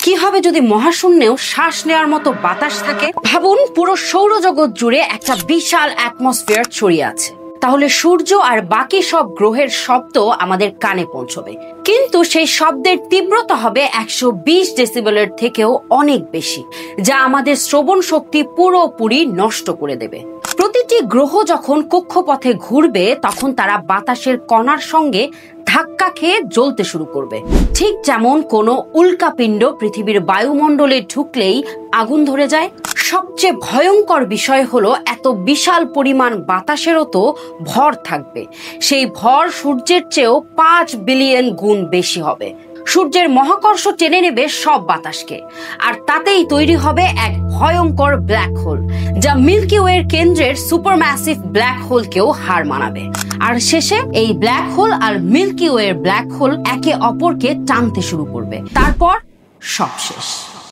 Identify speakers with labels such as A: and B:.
A: কি হবে যদি মহাশূন্যেও শ্বাস নেওয়ার মতো বাতাস থাকে? ভাবুন, পুরো সৌরজগৎ জুড়ে একটা বিশাল অ্যাটমসফিয়ার ছড়িয়ে আছে। তাহলে সূর্য আর বাকি সব গ্রহের শব্দ আমাদের কানে পৌঁছবে, কিন্তু সেই শব্দের তীব্রতা হবে 120 ডেসিবেলের থেকেও অনেক বেশি, যা আমাদের শ্রবণ শক্তি পুরোপুরি নষ্ট করে দেবে। প্রতিটি গ্রহ যখন কক্ষপথে ঘুরবে তখন তারা বাতাসের কণার সঙ্গে ধাক্কা খেয়ে জ্বলতে শুরু করবে, ঠিক যেমন কোনো উল্কাপিণ্ড পৃথিবীর বায়ুমণ্ডলে ঢুকলেই আগুন ধরে যায়। সবচেয়ে ভয়ঙ্কর বিষয় হলো এত বিশাল পরিমাণ বাতাসেরও তো ভর থাকবে। সেই ভর সূর্যের চেয়েও 5 বিলিয়ন গুণ বেশি হবে। সূর্যের মহাকর্ষ টেনে নেবে সব বাতাসকে, আর তাতেই তৈরি হবে এক ভয়ঙ্কর ব্ল্যাক হোল, যা মিল্কি ওয়ের কেন্দ্রের সুপারম্যাসিভ ব্ল্যাক হোলকেও হার মানাবে। আর শেষে এই ব্ল্যাক হোল আর মিল্কি ওয়ের ব্ল্যাক হোল একে অপরকে টানতে শুরু করবে, তারপর সব শেষ।